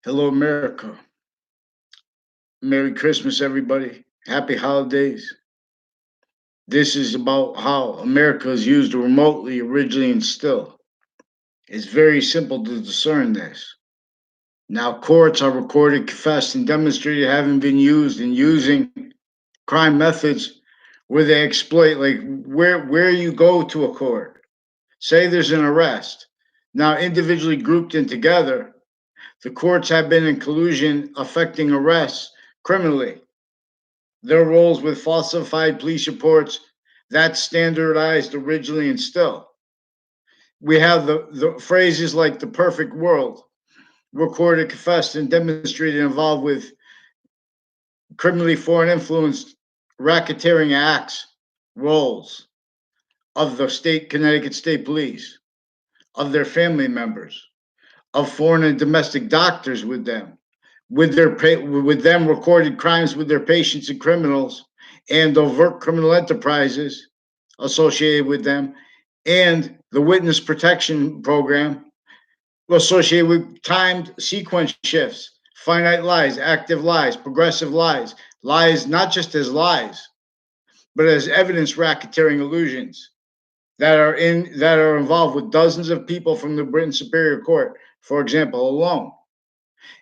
Hello, America. Merry Christmas, everybody. Happy holidays. This is about how America is used remotely, originally, and still. It's very simple to discern this. Now, courts are recorded, confessed, and demonstrated having been used in using crime methods where they exploit, like where you go to a court. Say there's an arrest. Now, individually grouped in together, the courts have been in collusion affecting arrests criminally. Their roles with falsified police reports that's standardized originally and still. We have the phrases like the perfect world, recorded, confessed, and demonstrated involved with criminally foreign influenced racketeering acts, roles of the Connecticut State Police, of their family members, of foreign and domestic doctors with them, with them recorded crimes with their patients and criminals, and overt criminal enterprises associated with them, and the witness protection program associated with timed sequence shifts, finite lies, active lies, progressive lies, lies not just as lies, but as evidence racketeering illusions that are involved with dozens of people from the Britain Superior Court, for example, alone,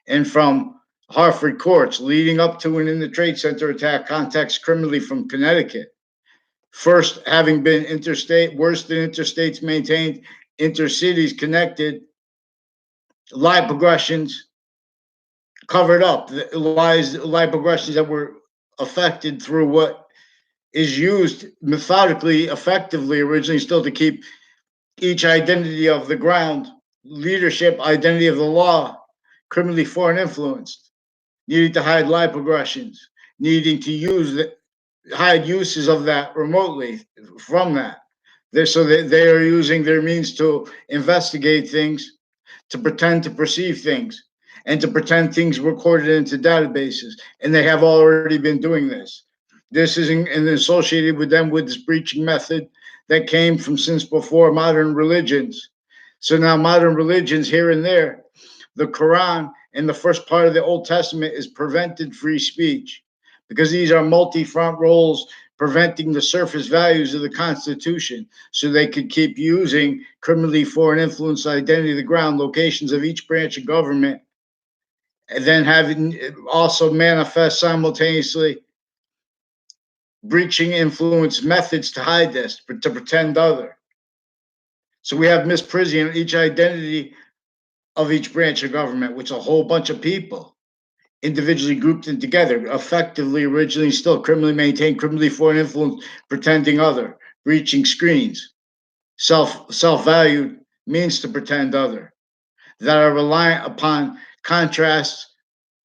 and from Hartford courts leading up to and in the Trade Center attack context criminally from Connecticut. First, having been interstate, worse than interstates maintained, intercities connected, lie progressions covered up, the lie progressions that were affected through what is used methodically, effectively, originally still to keep each identity of the ground, leadership, identity of the law, criminally foreign influenced, needing to hide lie progressions, needing to hide uses of that remotely from that. So they are using their means to investigate things, to pretend to perceive things, and to pretend things recorded into databases. And they have already been doing this. This is associated with them with this breaching method that came from since before modern religions. So now modern religions here and there, the Quran and the first part of the Old Testament is prevented free speech because these are multi-front roles preventing the surface values of the Constitution so they could keep using criminally foreign influence identity of the ground locations of each branch of government and then having also manifest simultaneously breaching influence methods to hide this, to pretend other. So we have misprision each identity of each branch of government, which is a whole bunch of people individually grouped in together, effectively, originally, still criminally maintained, criminally foreign influence, pretending other, breaching screens, self-valued means to pretend other, that are reliant upon contrasts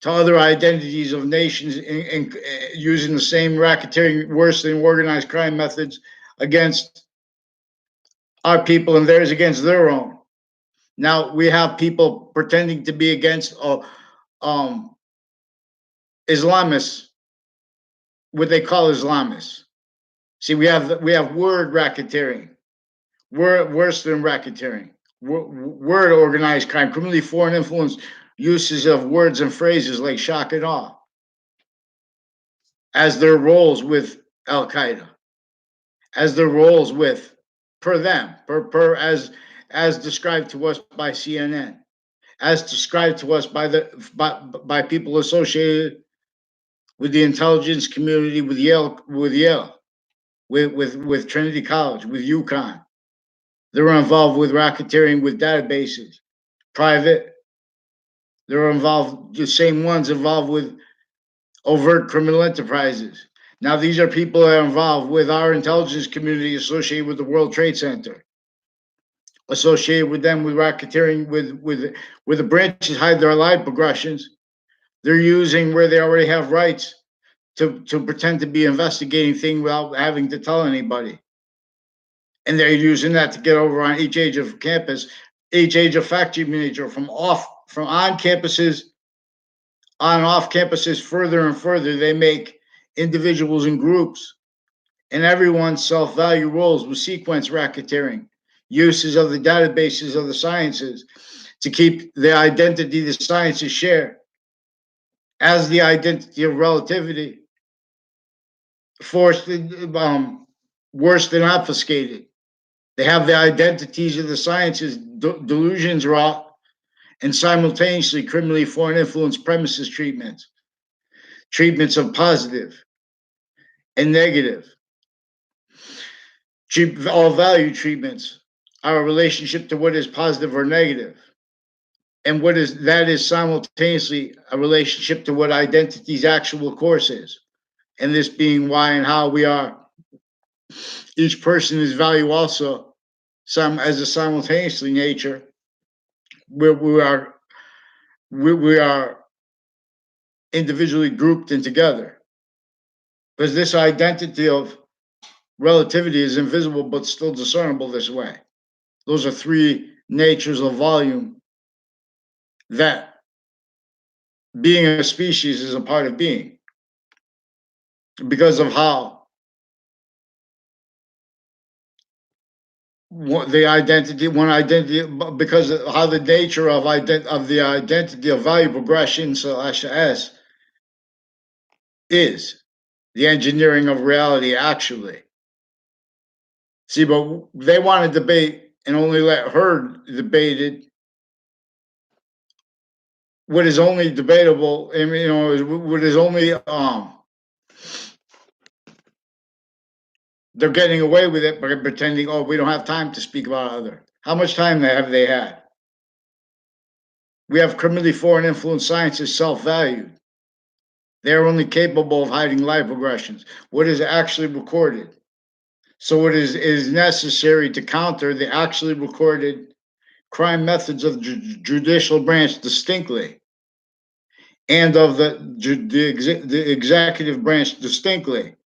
to other identities of nations in using the same racketeering, worse than organized crime methods against our people and theirs against their own. Now we have people pretending to be against um, Islamists, what they call Islamists. See, we have word racketeering, worse than racketeering, word organized crime, criminally foreign influence, uses of words and phrases like shock and awe as their roles with Al Qaeda, as their roles with per them, per as described to us by CNN, as described to us by people associated with the intelligence community, with Yale, with Trinity College, with UConn. They were involved with racketeering with databases, private. They were involved, the same ones involved with overt criminal enterprises. Now, these are people that are involved with our intelligence community associated with the World Trade Center, associated with them with racketeering, with the branches hide their lie progressions. They're using where they already have rights to pretend to be investigating things without having to tell anybody. And they're using that to get over on each age of campus, each age of faculty manager from on campuses, on off campuses, further and further. They make individuals and groups and everyone's self-value roles with sequence racketeering, uses of the databases of the sciences, to keep the identity the sciences share as the identity of relativity forced, worse than obfuscated. They have the identities of the sciences, delusions wrought, and simultaneously criminally foreign influence premises treatments, treatments of positive and negative, all value treatments are a relationship to what is positive or negative. And what is that is simultaneously a relationship to what identity's actual course is. And this being why and how we are. Each person is value also some as a simultaneously nature where we are individually grouped and together. Because this identity of relativity is invisible but still discernible this way. Those are three natures of volume that being a species is a part of being because of how the identity, one identity, because of how the nature of the identity of value progression slash S is the engineering of reality actually. See, but they want to debate and only let her debate it. What is only debatable, and what is only they're getting away with it by pretending, oh, we don't have time to speak about other. How much time have they had? We have criminally foreign influence sciences self-valued. They're only capable of hiding life progressions. What is actually recorded? So what is necessary to counter the actually recorded crime methods of the judicial branch distinctly and of the executive branch distinctly.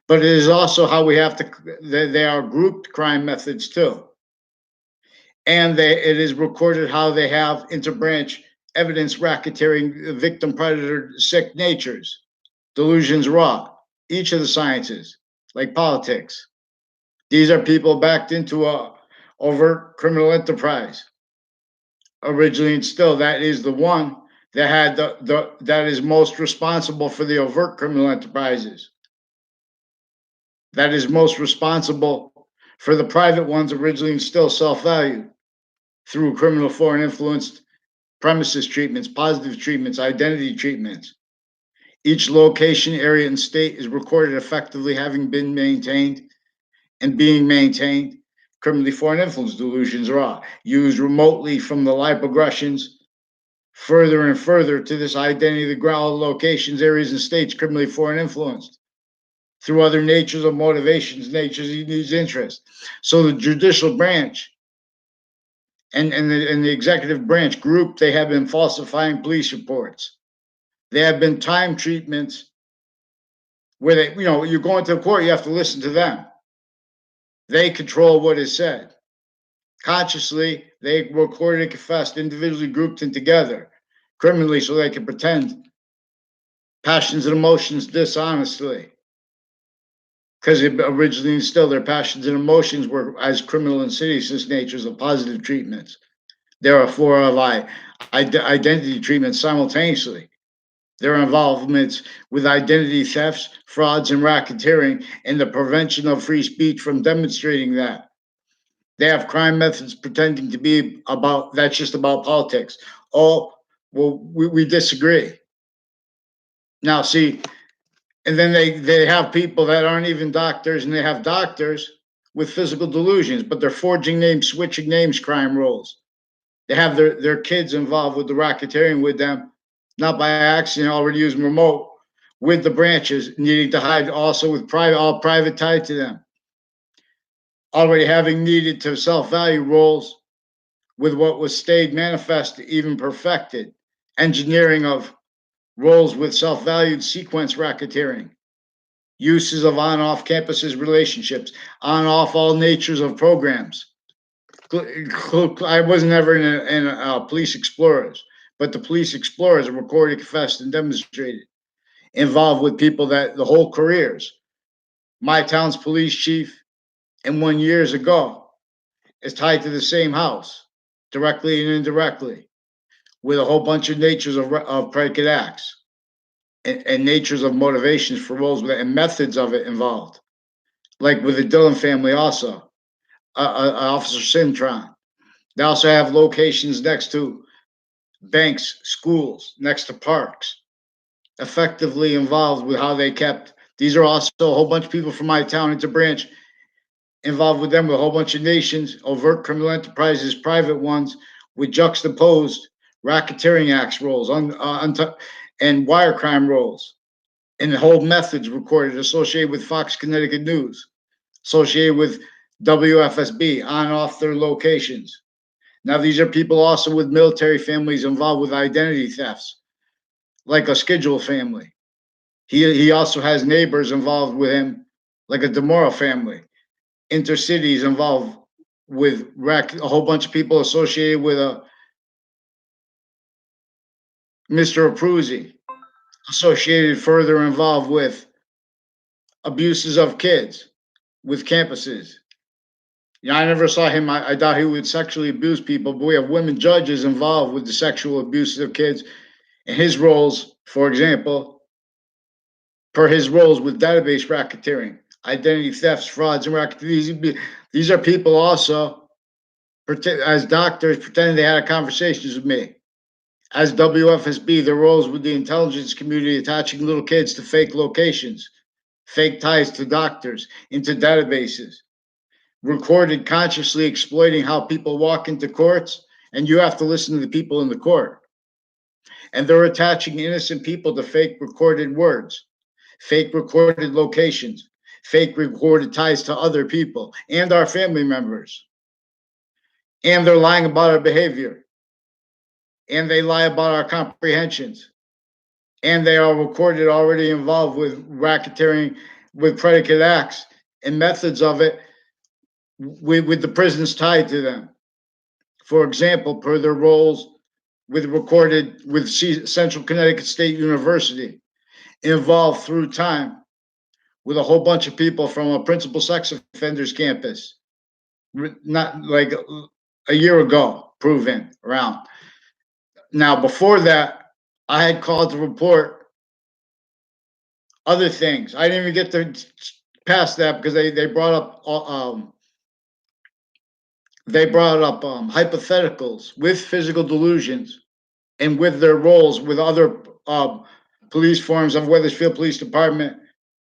But it is also how we have to, they are grouped crime methods too. And it is recorded how they have interbranch evidence racketeering, victim predator sick natures, delusions raw, each of the sciences, like politics. These are people backed into a overt criminal enterprise. Originally and still, that is the one that had that is most responsible for the overt criminal enterprises. That is most responsible for the private ones originally and still self-valued through criminal foreign influenced premises treatments, positive treatments, identity treatments. Each location, area, and state is recorded effectively having been maintained and being maintained. Criminally foreign influence delusions are used remotely from the lipogressions further and further to this identity of the ground locations, areas, and states criminally foreign influenced through other natures of motivations, natures, needs, interests. So the judicial branch and the executive branch group, they have been falsifying police reports. There have been time treatments where they, you're going to the court, you have to listen to them. They control what is said. Consciously, they recorded and confessed, individually grouped and together, criminally, so they can pretend passions and emotions dishonestly. Because originally and still, their passions and emotions were as criminal and seditious natures of positive treatments. There are four of identity treatments simultaneously. Their involvements with identity thefts, frauds, and racketeering, and the prevention of free speech from demonstrating that. They have crime methods pretending to be about, that's just about politics. Oh, well, we disagree. Now, see, and then they have people that aren't even doctors, and they have doctors with physical delusions, but they're forging names, switching names, crime rolls. They have their kids involved with the racketeering with them, not by accident, already using remote with the branches, needing to hide also with all private tied to them. Already having needed to self-value roles with what was stayed manifest, even perfected, engineering of roles with self-valued sequence racketeering, uses of on-off campuses relationships, on-off all natures of programs. I was never in police explorers, but the police explorers are recorded, confessed, and demonstrated, involved with people that the whole careers. My town's police chief, and 1 years ago, is tied to the same house. directly and indirectly, with a whole bunch of natures of predicate acts and natures of motivations for roles and methods of it involved. Like with the Dillon family, also, Officer Cintron. They also have locations next to banks, schools, next to parks, effectively involved with how they kept. These are also a whole bunch of people from my town into branch involved with them with a whole bunch of nations, overt criminal enterprises, private ones, with juxtaposed racketeering acts roles and wire crime roles, and the whole methods recorded associated with Fox Connecticut News, associated with WFSB on and off their locations. Now, these are people also with military families involved with identity thefts, like a schedule family. He also has neighbors involved with him, like a Demora family. Intercities involved with a whole bunch of people associated with a Mr. Abruzzi, associated further involved with abuses of kids with campuses. Yeah, I never saw him. I doubt he would sexually abuse people, but we have women judges involved with the sexual abuses of kids and his roles, for example, per his roles with database racketeering, identity thefts, frauds, and racketeering. These are people also, as doctors, pretending they had conversations with me. As WFSB, their roles with the intelligence community attaching little kids to fake locations, fake ties to doctors, into databases, recorded consciously exploiting how people walk into courts, and you have to listen to the people in the court. And they're attaching innocent people to fake recorded words, fake recorded locations, fake recorded ties to other people and our family members. And they're lying about our behavior. And they lie about our comprehensions. And they are recorded already involved with racketeering, with predicate acts and methods of it with the prisons tied to them. For example, per their roles with recorded with Central Connecticut State University, involved through time with a whole bunch of people from a principal sex offenders campus, not like a year ago, proven around. Now, before that, I had called to report other things. I didn't even get to past that because they brought up hypotheticals with physical delusions and with their roles with other police forms of Weathersfield Police Department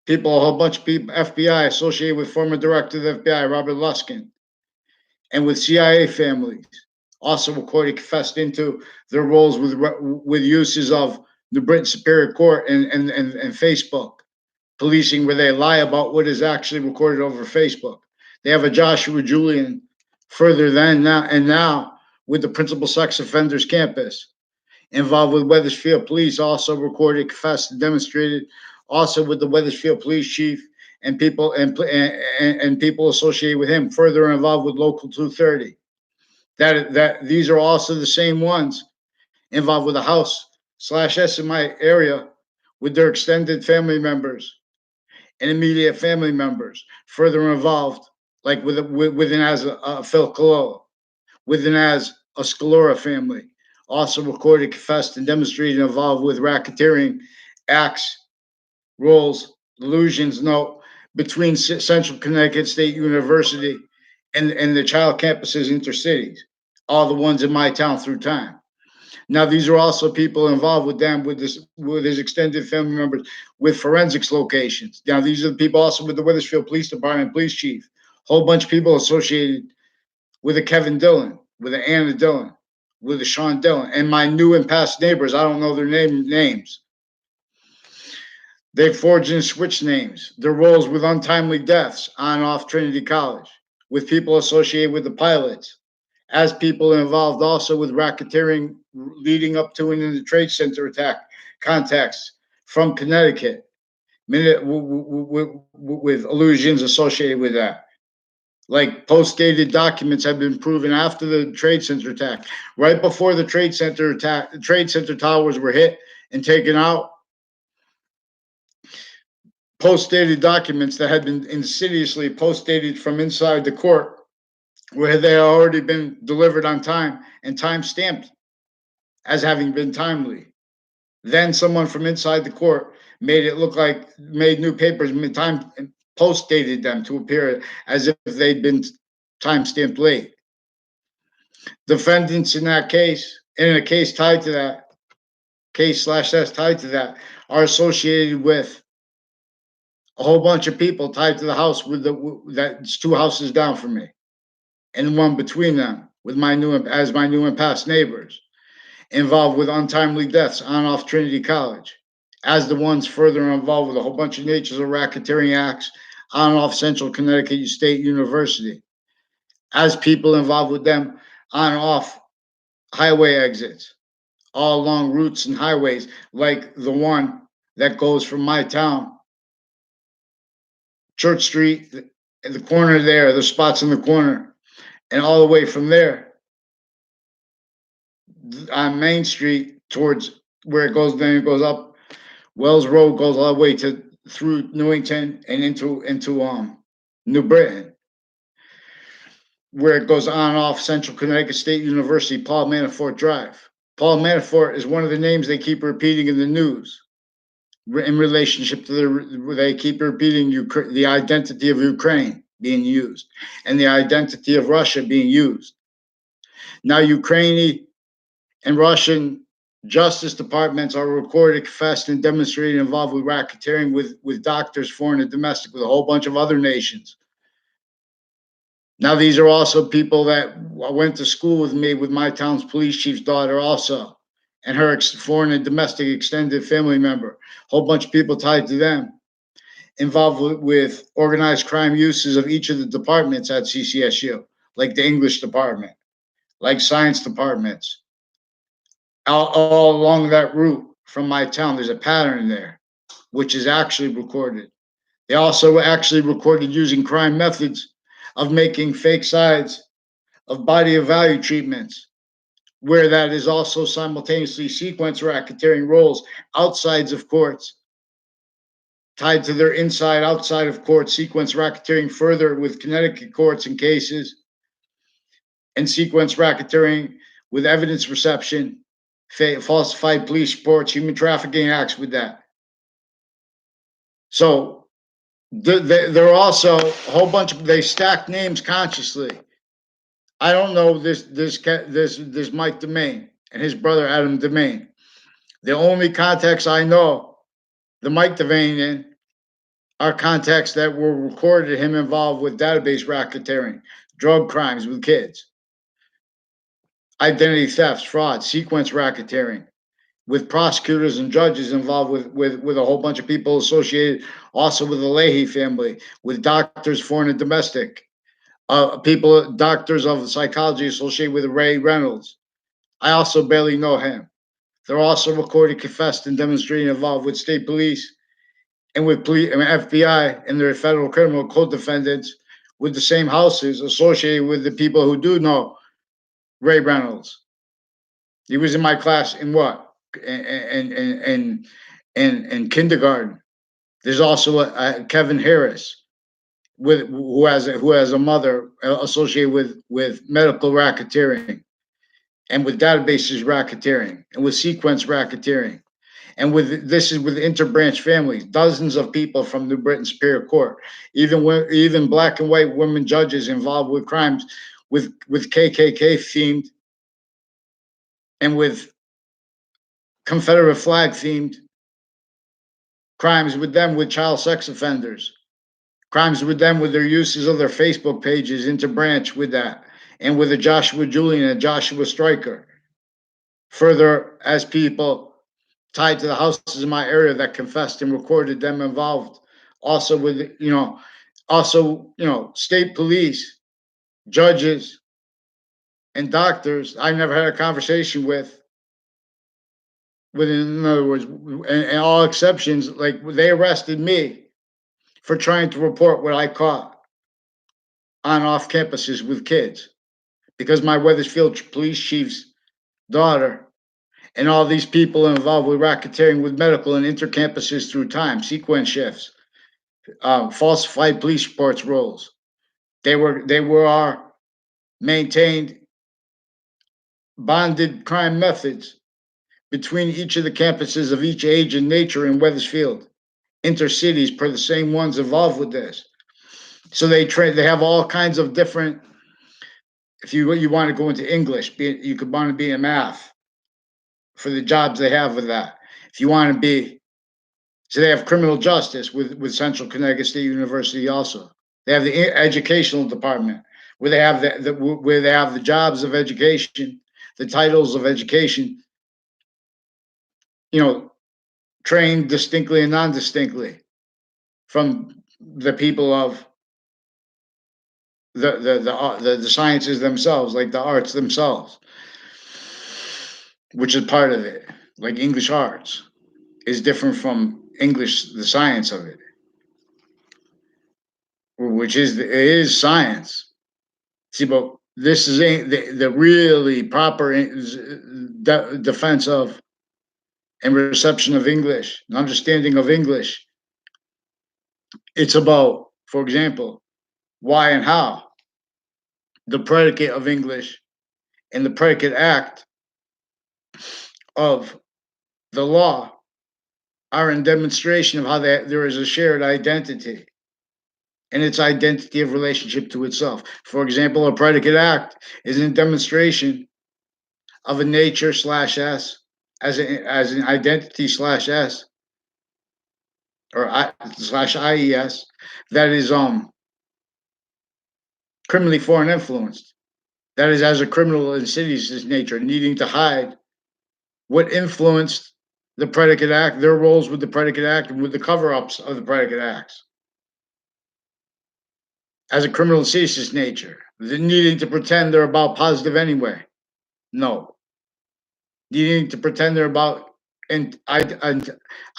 people, a whole bunch of people, FBI associated with former director of the FBI, Robert Luskin, and with CIA families, also recorded, confessed into their roles with uses of the Britain Superior Court and Facebook policing, where they lie about what is actually recorded over Facebook. They have a Joshua Julian further than now, and now with the principal sex offenders campus involved with Weathersfield Police, also recorded, confessed, and demonstrated, also with the Weathersfield Police Chief and people associated with him, further involved with Local 230. That these are also the same ones involved with the House/SMI area with their extended family members and immediate family members, further involved, like within as Phil Cololo, within as a Scalora family, also recorded, confessed, and demonstrated involved with racketeering acts, roles, delusions, no, between Central Connecticut State University and the child campuses intercities, all the ones in my town through time. Now, these are also people involved with them, with his extended family members, with forensics locations. Now, these are the people also with the Weathersfield Police Department, police chief, whole bunch of people associated with a Kevin Dillon, with a Anna Dillon, with a Sean Dillon, and my new and past neighbors. I don't know their names. They forged and switched names. Their roles with untimely deaths on and off Trinity College, with people associated with the pilots, as people involved also with racketeering leading up to and in the Trade Center attack contacts from Connecticut, with allusions associated with that. Like post-dated documents have been proven after the Trade Center attack, right before the Trade Center attack, the Trade Center towers were hit and taken out. Post-dated documents that had been insidiously post-dated from inside the court where they had already been delivered on time and time stamped as having been timely. Then someone from inside the court made it look like made new papers, time post dated them to appear as if they'd been time stamped late. Defendants in that case, in a case tied to that, case slash S tied to that, are associated with a whole bunch of people tied to the house with that's two houses down from me, and one between them with my new and past neighbors, involved with untimely deaths on off Trinity College, as the ones further involved with a whole bunch of natures of racketeering acts on and off Central Connecticut State University, as people involved with them on and off highway exits, all along routes and highways, like the one that goes from my town, Church Street, in the corner there, the spots in the corner, and all the way from there on Main Street towards where it goes, then it goes up Wells Road, goes all the way to through Newington and into New Britain, where it goes on and off Central Connecticut State University, Paul Manafort Drive. Paul Manafort is one of the names they keep repeating in the news in relationship to they keep repeating the identity of Ukraine being used and the identity of Russia being used. Now, Ukrainian and Russian justice departments are recorded, confessed, and demonstrated involved with racketeering with doctors, foreign and domestic, with a whole bunch of other nations. Now, these are also people that went to school with me, with my town's police chief's daughter also, and her foreign and domestic extended family member. A whole bunch of people tied to them, involved with organized crime uses of each of the departments at CCSU, like the English department, like science departments. All along that route from my town, there's a pattern there, which is actually recorded. They also actually recorded using crime methods of making fake sides of body of value treatments, where that is also simultaneously sequence racketeering roles outsides of courts, tied to their inside, outside of court sequence racketeering further with Connecticut courts and cases, and sequence racketeering with evidence reception, falsified police reports, human trafficking acts with that. So there are also a whole bunch of, they stack names consciously. I don't know this Mike Demain and his brother Adam Demain. The only contacts I know the Mike Demain in are contacts that were recorded him involved with database racketeering, drug crimes with kids, identity thefts, fraud, sequence racketeering, with prosecutors and judges involved with a whole bunch of people associated also with the Leahy family, with doctors, foreign and domestic, doctors of psychology associated with Ray Reynolds. I also barely know him. They're also recorded, confessed, and demonstrated involved with state police and with police and FBI and their federal criminal co-defendants with the same houses associated with the people who do know Ray Reynolds. He was in my class in what? In kindergarten. There's also Kevin Harris, who has a mother associated with medical racketeering, and with databases racketeering, and with sequence racketeering, and this is with interbranch families, dozens of people from New Britain Superior Court, even black and white women judges involved with crimes with KKK themed and with Confederate flag themed crimes with them, with child sex offenders, crimes with them with their uses of their Facebook pages, interbranch with that, and with a Joshua Julian and Joshua Stryker. Further, as people tied to the houses in my area that confessed and recorded them involved, also with state police, judges, and doctors I never had a conversation with. In other words, and all exceptions, like they arrested me for trying to report what I caught on off campuses with kids, because my Weathersfield police chief's daughter and all these people involved with racketeering with medical and intercampuses through time, sequence shifts, falsified police reports rolls. They were our maintained bonded crime methods between each of the campuses of each age and nature in Wethersfield, intercities per the same ones involved with this. So they have all kinds of different. If you want to go into English, you could want to be in math for the jobs they have with that. If you want to be, so they have criminal justice with Central Connecticut State University also. They have the educational department where they have where they have the jobs of education, the titles of education, you know, trained distinctly and non-distinctly from the people of the sciences themselves, like the arts themselves, which is part of it. Like English arts is different from English, the science of it, which it is science. See, but this is the really proper defense of and reception of English, an understanding of English. It's about, for example, why and how, the predicate of English and the predicate act of the law are in demonstration of how there is a shared identity and its identity of relationship to itself. For example, a predicate act is in demonstration of a nature slash S as an identity slash S or slash IES that is criminally foreign influenced. That is as a criminal insidious nature, needing to hide what influenced the predicate act, their roles with the predicate act, and with the cover-ups of the predicate acts. As a criminal insidious nature, needing to pretend they're about positive anyway. No. Needing to pretend they're about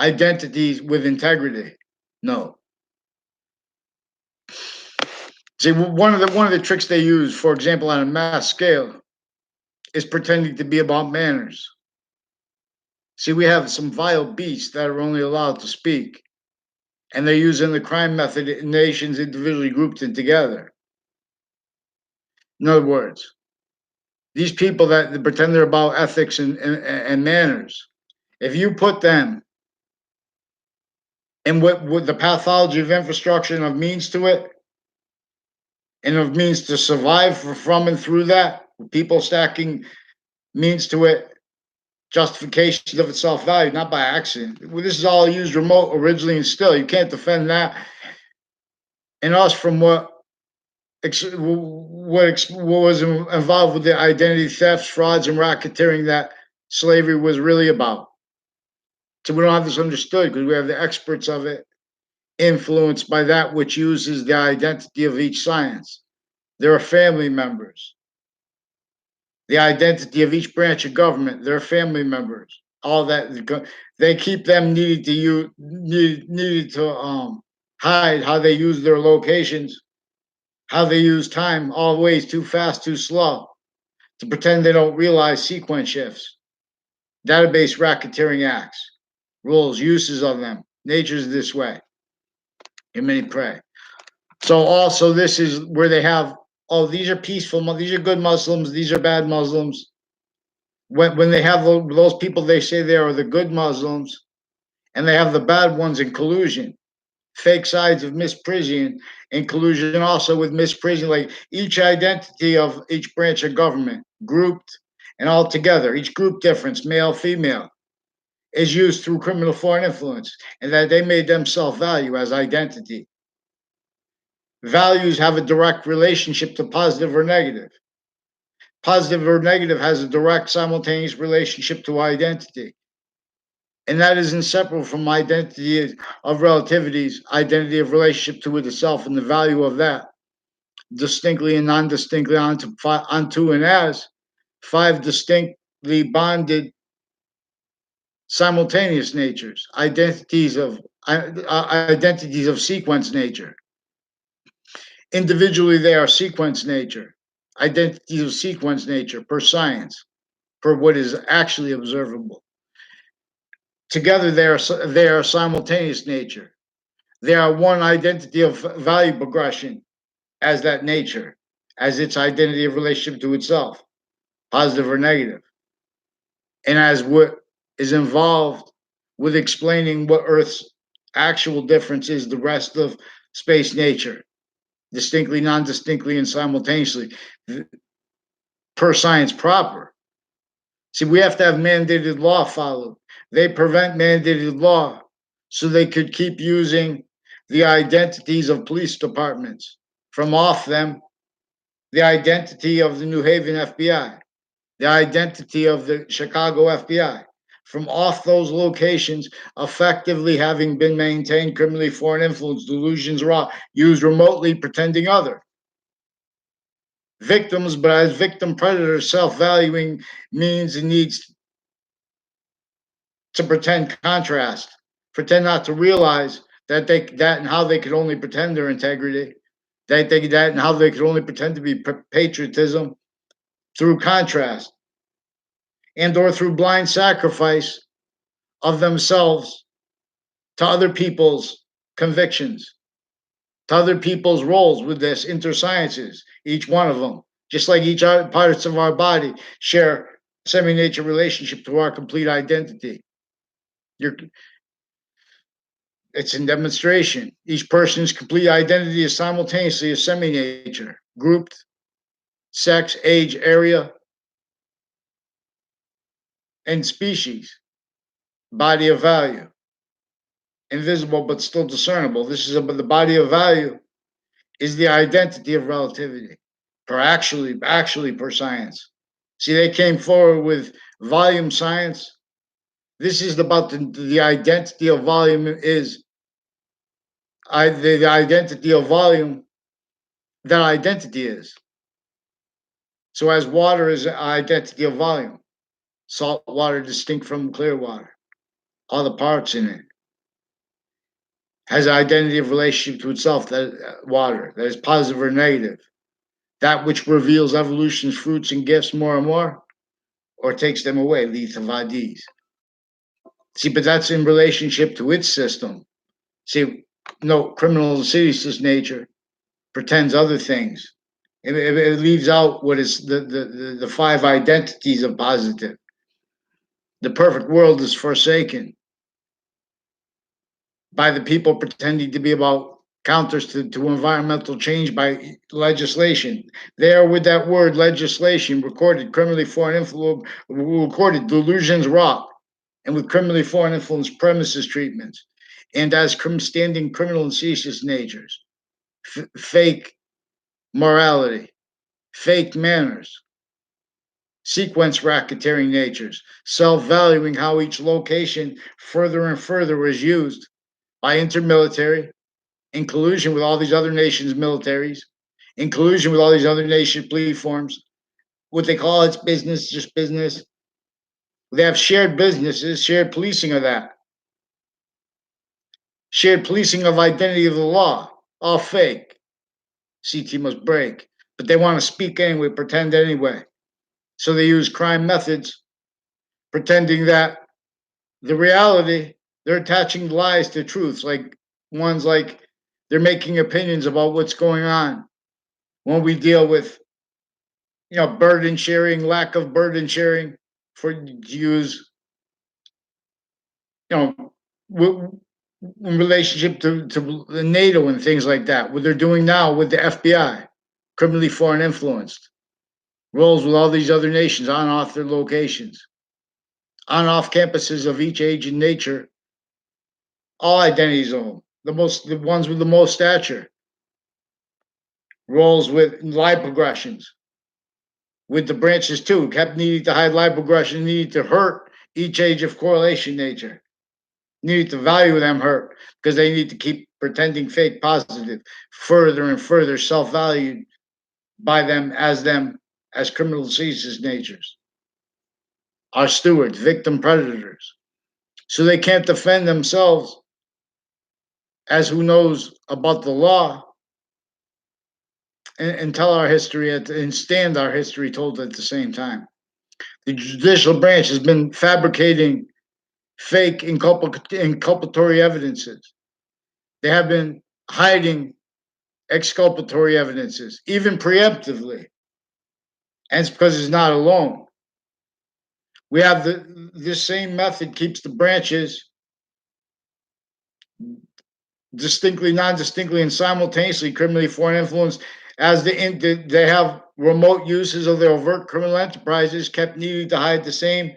identities with integrity. No. See, one of the tricks they use, for example, on a mass scale, is pretending to be about manners. See, we have some vile beasts that are only allowed to speak, and they're using the crime method in nations individually grouped in together. In other words, these people that pretend they're about ethics and manners, if you put them in what the pathology of infrastructure and of means to it, and of means to survive from and through that, people stacking means to it, justification of its self value, not by accident. This is all used remote originally and still. You can't defend that. And us from what was involved with the identity thefts, frauds, and racketeering that slavery was really about. So we don't have this understood because we have the experts of it influenced by that which uses the identity of each science. There are family members. The identity of each branch of government, their family members, all that they keep them needed to hide how they use their locations, how they use time, always too fast, too slow, to pretend they don't realize sequence shifts, database racketeering acts, rules, uses of them. Nature's this way. In many pray. So also this is where they have, oh, these are peaceful, these are good Muslims, these are bad Muslims. When they have those people, they say they are the good Muslims, and they have the bad ones in collusion, fake sides of misprision, in collusion also with misprision, like each identity of each branch of government grouped and all together, each group difference, male, female, is used through criminal foreign influence, and that they made them self-value as identity. Values have a direct relationship to positive or negative. Positive or negative has a direct simultaneous relationship to identity. And that is inseparable from identity of relativities, identity of relationship to itself, and the value of that, distinctly and non-distinctly onto and as five distinctly bonded simultaneous natures, identities of sequence nature. Individually, they are sequence nature, identities of sequence nature per science, per what is actually observable. Together, they are simultaneous nature. They are one identity of value progression as that nature, as its identity of relationship to itself, positive or negative, and as what is involved with explaining what Earth's actual difference is the rest of space nature, distinctly, non distinctly, and simultaneously, per science proper. See, we have to have mandated law followed. They prevent mandated law so they could keep using the identities of police departments from off them, the identity of the New Haven FBI, the identity of the Chicago FBI, from off those locations, effectively having been maintained criminally foreign influence, delusions, raw, used remotely, pretending other. Victims, but as victim predators, self valuing means and needs to pretend contrast, pretend not to realize that and how they could only pretend their integrity, that and how they could only pretend to be patriotism through contrast and or through blind sacrifice of themselves to other people's convictions, to other people's roles with this intersciences, each one of them, just like each parts of our body share semi-nature relationship to our complete identity. You're, it's in demonstration. Each person's complete identity is simultaneously a semi-nature, grouped, sex, age, area, and species, body of value, invisible but still discernible. This is about the body of value is the identity of relativity, per actually per science. See, they came forward with volume science. This is about the identity of volume is the identity of volume that identity is. So as water is an identity of volume, salt water distinct from clear water, all the parts in it has an identity of relationship to itself, that water, that is positive or negative, that which reveals evolution's fruits and gifts more and more, or takes them away, leads to vadis. See, but that's in relationship to its system. See, no, criminal insidious nature pretends other things. It leaves out what is the five identities of positive. The perfect world is forsaken by the people pretending to be about counters to environmental change by legislation. There, with that word legislation, recorded criminally foreign influence, recorded delusions wrought, and with criminally foreign influence premises treatments, and as standing criminal and seditious natures, fake morality, fake manners, sequence racketeering natures, self-valuing how each location further and further is used by intermilitary, in collusion with all these other nations' militaries, in collusion with all these other nations' police forms. What they call it's business, just business. They have shared businesses, shared policing of that, shared policing of identity of the law, all fake. CT must break, but they want to speak anyway, pretend anyway. So they use crime methods, pretending that the reality, they're attaching lies to truths, like ones like they're making opinions about what's going on when we deal with burden sharing, lack of burden sharing for use, you know, in relationship to NATO and things like that. What they're doing now with the FBI, criminally foreign influenced, roles with all these other nations on off their locations, on off campuses of each age and nature, all identities of them, the ones with the most stature, roles with lie progressions, with the branches too, kept needing to hide lie progression, needed to hurt each age of correlation nature, needed to value them hurt because they need to keep pretending fake positive, further and further self-valued by them as criminal diseases natures, our stewards, victim predators. So they can't defend themselves as who knows about the law and tell our history and stand our history told at the same time. The judicial branch has been fabricating fake inculpatory evidences. They have been hiding exculpatory evidences, even preemptively. And it's because it's not alone. We have this same method keeps the branches distinctly, non-distinctly, and simultaneously criminally foreign influence as they have remote uses of their overt criminal enterprises kept needing to hide the same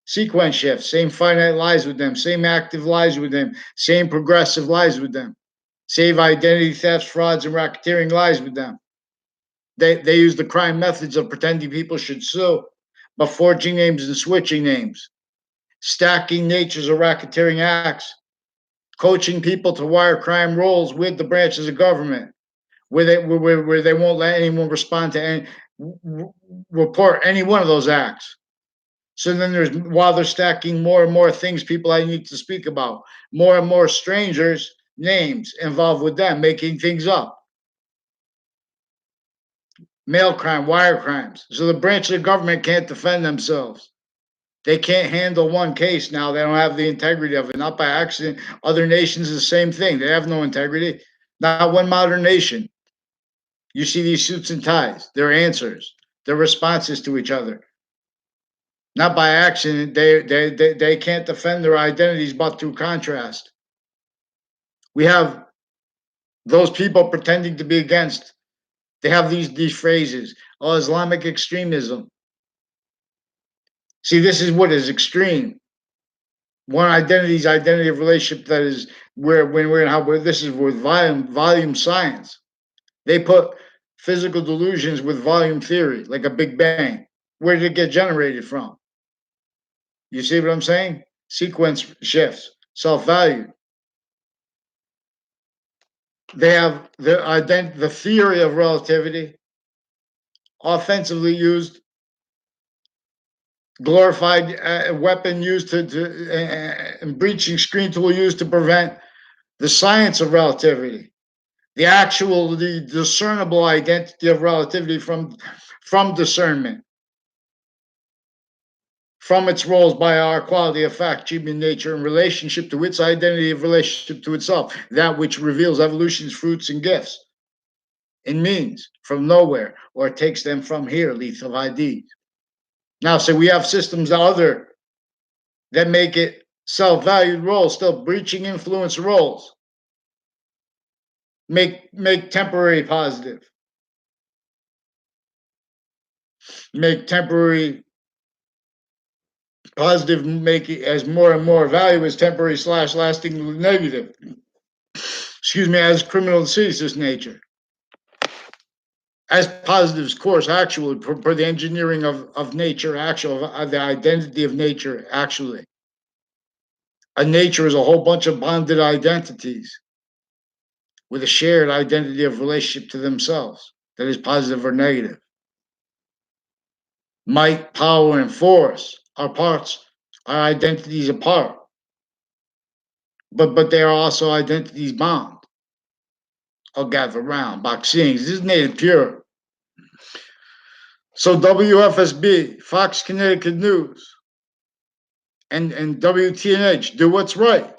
sequence shifts, same finite lies with them, same active lies with them, same progressive lies with them, same identity thefts, frauds, and racketeering lies with them. They use the crime methods of pretending people should sue, but forging names and switching names, stacking natures of racketeering acts, coaching people to wire crime roles with the branches of government, where they won't let anyone respond to any report any one of those acts. So then while they're stacking more and more things people I need to speak about, more and more strangers' names involved with them, making things up. Mail crime, wire crimes. So the branch of the government can't defend themselves. They can't handle one case now. They don't have the integrity of it. Not by accident. Other nations, the same thing. They have no integrity. Not one modern nation. You see these suits and ties, their answers, their responses to each other. Not by accident. They can't defend their identities but through contrast. We have those people pretending to be against. They have these phrases. Oh, Islamic extremism. See, this is what is extreme. One identity's identity of relationship that is where when we're in how this is with volume science. They put physical delusions with volume theory, like a Big Bang. Where did it get generated from? You see what I'm saying? Sequence shifts, self-value. They have the theory of relativity, offensively used, glorified weapon used and breaching screen tool used to prevent the science of relativity, the discernible identity of relativity from discernment, from its roles by our quality of fact, human nature in relationship to its identity of relationship to itself, that which reveals evolution's fruits and gifts and means from nowhere, or takes them from here, lethal IDs. Now, so we have systems that make it self-valued roles, still breaching influence roles, make temporary positive, make temporary positive, make it as more and more value as temporary / lasting negative. Excuse me, as criminal disease nature. As positives, course, actually, for the engineering of nature, actual, the identity of nature, actually. A nature is a whole bunch of bonded identities with a shared identity of relationship to themselves that is positive or negative. Might, power, and force are parts, are identities apart. But they are also identities bound. I'll gather round, boxing. This is native pure. So WFSB, Fox Connecticut News, and WTNH do what's right.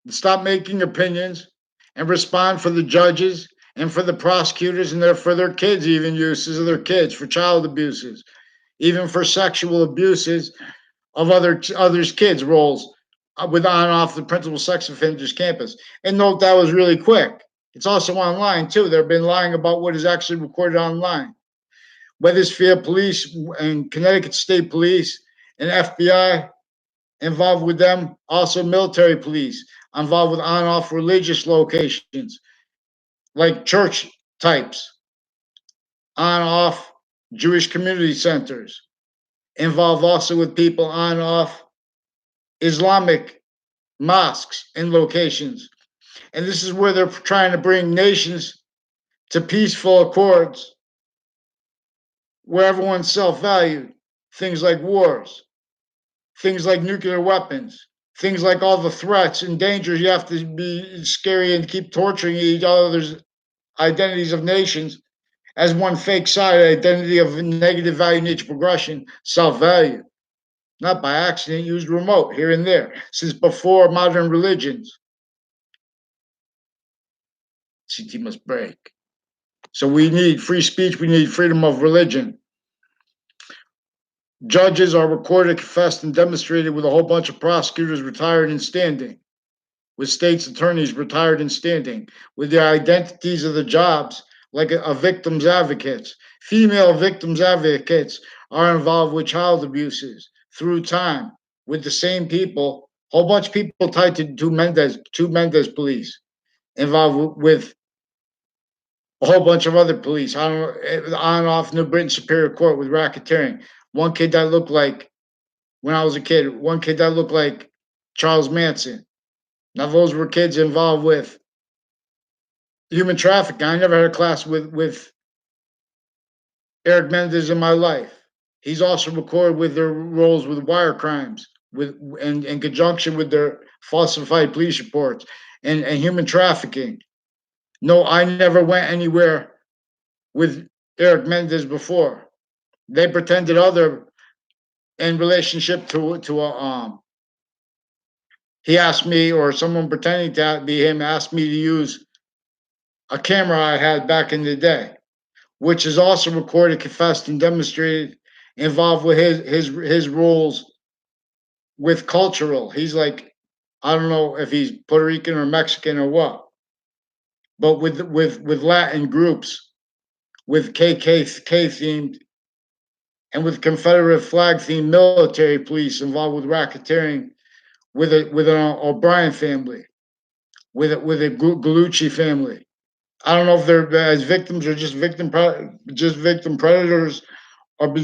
Stop making opinions and respond for the judges and for the prosecutors and for their kids, even uses of their kids, for child abuses, even for sexual abuses of others' kids' roles with on off the principal sex offenders campus. And note that was really quick. It's also online too. They've been lying about what is actually recorded online. Wethersfield Police and Connecticut State Police and FBI involved with them, also military police involved with on-off religious locations like church types, on-off Jewish community centers, involved also with people on-off Islamic mosques and locations. And this is where they're trying to bring nations to peaceful accords where everyone's self-valued. Things like wars, things like nuclear weapons, things like all the threats and dangers you have to be scary and keep torturing each other's identities of nations as one fake side identity of negative value nature progression, self-value. Not by accident, used remote here and there since before modern religions. CT must break. So we need free speech. We need freedom of religion. Judges are recorded, confessed, and demonstrated with a whole bunch of prosecutors retired and standing, with state's attorneys retired and standing, with the identities of the jobs, like a victim's advocates. Female victims advocates are involved with child abuses through time with the same people. A whole bunch of people tied to two Mendez police involved with a whole bunch of other police on and off New Britain Superior Court with racketeering. One kid that looked like, when I was a kid, one kid that looked like Charles Manson. Now those were kids involved with human trafficking. I never had a class with Eric Mendez in my life. He's also recorded with their roles with wire crimes, with in conjunction with their falsified police reports and human trafficking. No, I never went anywhere with Eric Mendez before. They pretended other in relationship to a he asked me, or someone pretending to be him asked me to use a camera I had back in the day, which is also recorded, confessed, and demonstrated involved with his roles with cultural. He's like, I don't know if he's Puerto Rican or Mexican or what, but with Latin groups, with KKK themed and with Confederate flag themed military police involved with racketeering, with an O'Brien family, with a Galucci family. I don't know if they're as victims or just victim predators, or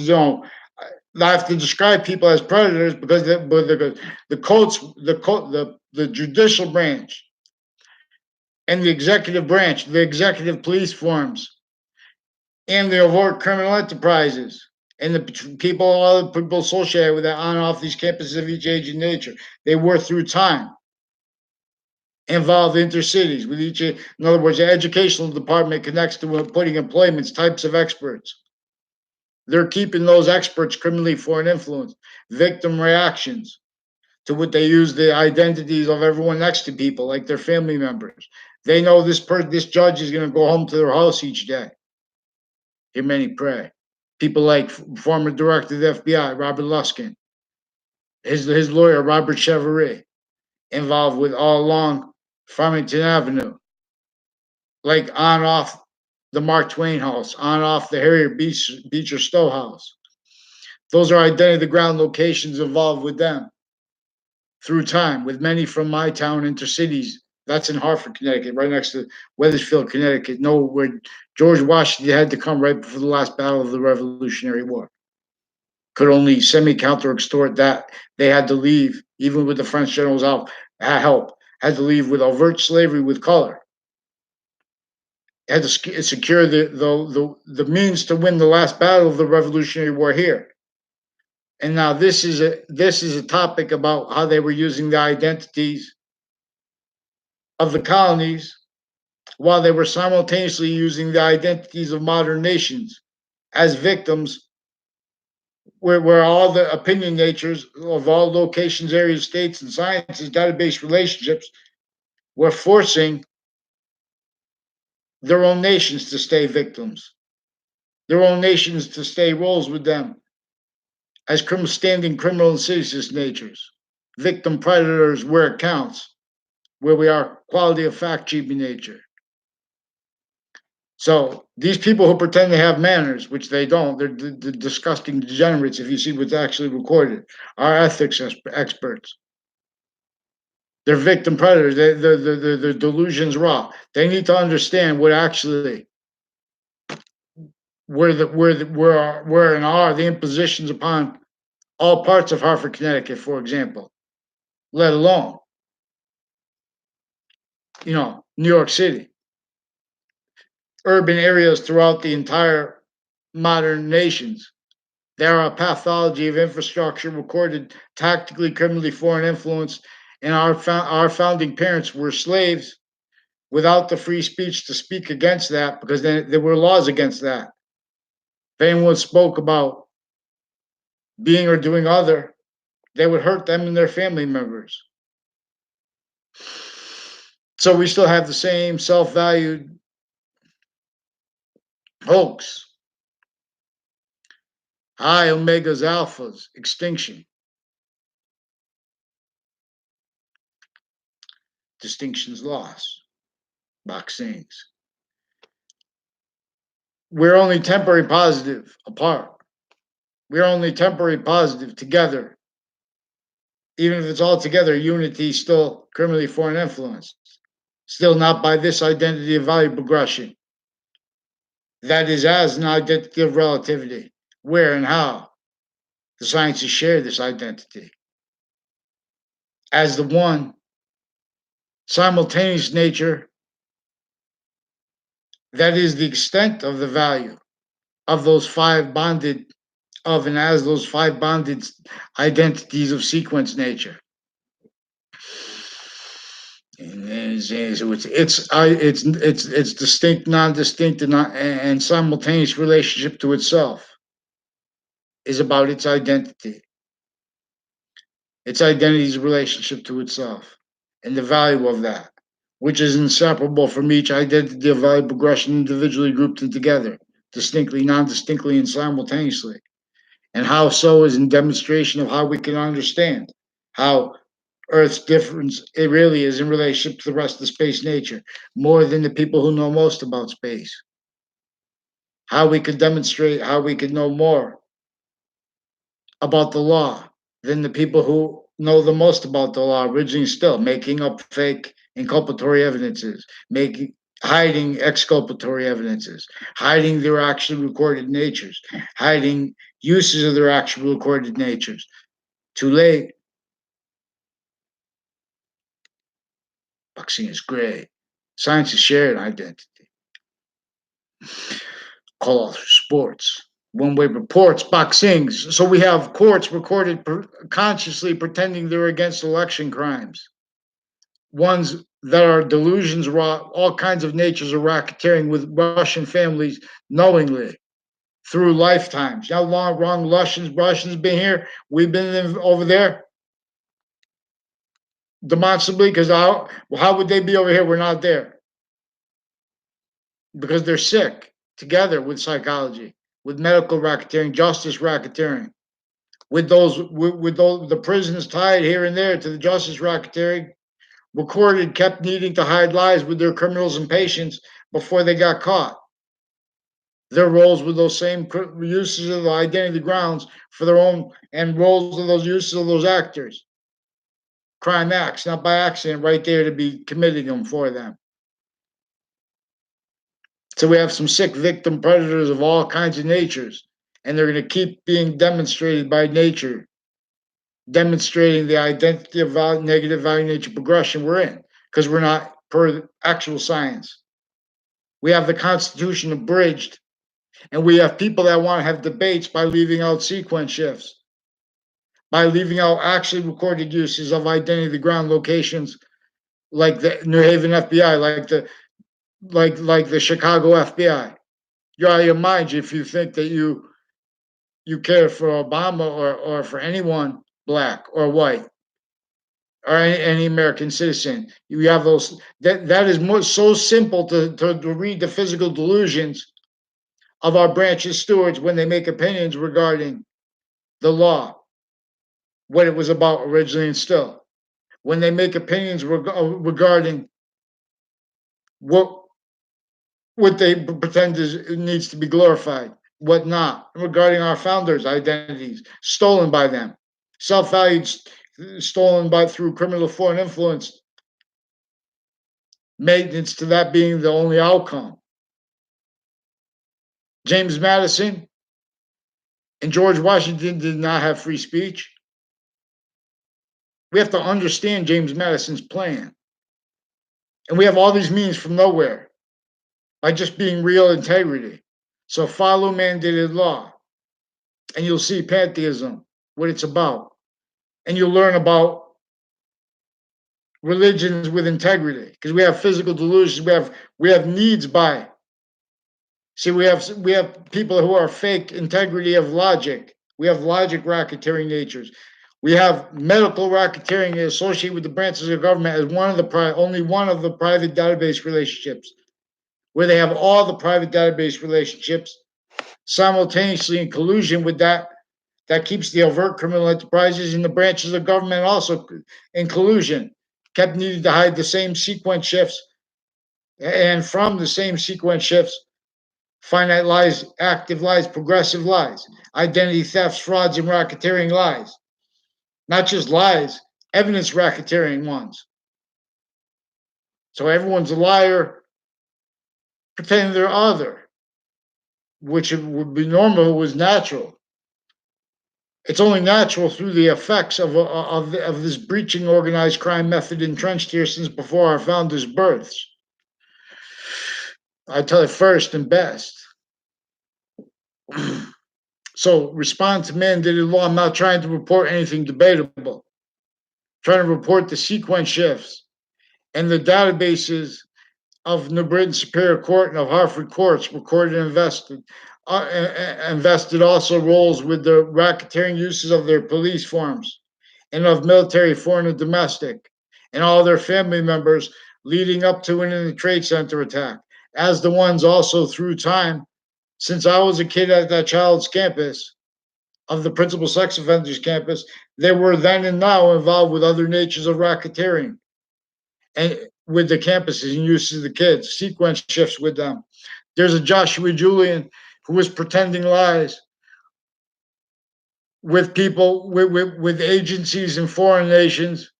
I have to describe people as predators because the courts, the judicial branch, and the executive branch, the executive police forms, and the overt criminal enterprises, and all the people associated with that on and off these campuses of each age and nature. They were through time involved intercities with each. In other words, the educational department connects to putting employments, types of experts. They're keeping those experts criminally foreign influence, victim reactions to what they use the identities of everyone next to people, like their family members. They know this judge is going to go home to their house each day. Hear many pray. People like former director of the FBI, Robert Luskin, his lawyer, Robert Chevrolet, involved with all along Farmington Avenue, like on off the Mark Twain house, on off the Harriet Beecher Stowe house. Those are identity of the ground locations involved with them through time, with many from my town intercities. That's in Hartford, Connecticut, right next to Wethersfield, Connecticut. No, where George Washington had to come right before the last battle of the Revolutionary War. Could only semi-counter extort that. They had to leave, even with the French generals' help, had to leave with overt slavery with color. Had to secure the means to win the last battle of the Revolutionary War here. And now this is a topic about how they were using the identities of the colonies while they were simultaneously using the identities of modern nations as victims, where all the opinion natures of all locations, areas, states, and sciences, database relationships were forcing their own nations to stay victims, their own nations to stay roles with them as standing criminal and citizen's natures, victim predators where it counts, where we are quality of fact cheaping nature. So these people who pretend they have manners, which they don't, they're the disgusting degenerates, if you see what's actually recorded, are ethics experts. They're victim predators. The delusion's raw. They need to understand what actually where and are the impositions upon all parts of Hartford, Connecticut, for example, let alone, New York City, urban areas throughout the entire modern nations. There are a pathology of infrastructure recorded tactically, criminally foreign influence, and our founding parents were slaves without the free speech to speak against that, because then there were laws against that. If anyone spoke about being or doing other, they would hurt them and their family members. So we still have the same self-valued hoax. I, omegas, alphas, extinction, distinctions lost, vaccines. We're only temporary positive apart. We're only temporary positive together. Even if it's all together, unity is still criminally foreign influence. Still not by this identity of value progression. That is as an identity of relativity. Where and how the sciences share this identity. As the one simultaneous nature that is the extent of the value of those five bonded of and as those five bonded identities of sequence nature. And so it's distinct, non-distinct, and simultaneous relationship to itself is about its identity's relationship to itself, and the value of that, which is inseparable from each identity of value progression individually grouped and together, distinctly, non-distinctly, and simultaneously. And how so is in demonstration of how we can understand how Earth's difference it really is in relationship to the rest of space nature, more than the people who know most about space. How we could demonstrate, how we could know more about the law than the people who know the most about the law, originally still making up fake inculpatory evidences, making hiding exculpatory evidences, hiding their actually recorded natures, hiding uses of their actual recorded natures. Too late. Vaccine is great. Science is shared identity. Call out sports. One-way reports, boxings. So we have courts recorded consciously pretending they're against election crimes. Ones that are delusions, all kinds of natures of racketeering with Russian families knowingly through lifetimes. How long wrong Russians been here? We've been over there demonstrably because how would they be over here? We're not there because they're sick together with psychology, with medical racketeering, justice racketeering, with those the prisons tied here and there to the justice racketeering, recorded, kept needing to hide lies with their criminals and patients before they got caught. Their roles with those same uses of the identity grounds for their own and roles of those uses of those actors. Crime acts, not by accident, right there to be committing them for them. So we have some sick victim predators of all kinds of natures, and they're going to keep being demonstrated by nature, demonstrating the identity of negative value nature progression we're in, because we're not per actual science. We have the Constitution abridged, and we have people that want to have debates by leaving out sequence shifts, by leaving out actually recorded uses of identity of the ground locations, like the New Haven FBI, like the Chicago FBI. You're out of your mind if you think that you care for Obama or for anyone black or white or any American citizen. You have those that is so simple to read the physical delusions of our branch's stewards when they make opinions regarding the law, what it was about originally and still. When they make opinions regarding what what they pretend needs to be glorified, what not, regarding our founders' identities stolen by them, self-valued stolen by through criminal foreign influence, maintenance to that being the only outcome. James Madison and George Washington did not have free speech. We have to understand James Madison's plan. And we have all these means from nowhere by just being real integrity. So follow mandated law, and you'll see pantheism, what it's about. And you'll learn about religions with integrity because we have physical delusions. We have needs by. See, we have people who are fake integrity of logic. We have logic racketeering natures. We have medical racketeering associated with the branches of government as only one of the private database relationships, where they have all the private database relationships simultaneously in collusion with that. That keeps the overt criminal enterprises in the branches of government also in collusion, kept needing to hide the same sequence shifts, and from the same sequence shifts, finite lies, active lies, progressive lies, identity thefts, frauds, and racketeering lies. Not just lies, evidence racketeering ones. So everyone's a liar, pretending they're other, which would be normal, was natural. It's only natural through the effects of this breaching organized crime method entrenched here since before our founders' births. I tell it first and best. So respond to mandated law. I'm not trying to report anything debatable. I'm trying to report the sequence shifts and the databases of New Britain Superior Court and of Hartford courts recorded and invested also roles with the racketeering uses of their police forms and of military, foreign, and domestic, and all their family members leading up to and in the Trade Center attack, as the ones also through time, since I was a kid at that child's campus, of the principal sex offenders campus, they were then and now involved with other natures of racketeering and with the campuses and uses of the kids, sequence shifts with them. There's a Joshua Julian who was pretending lies with people, with agencies in foreign nations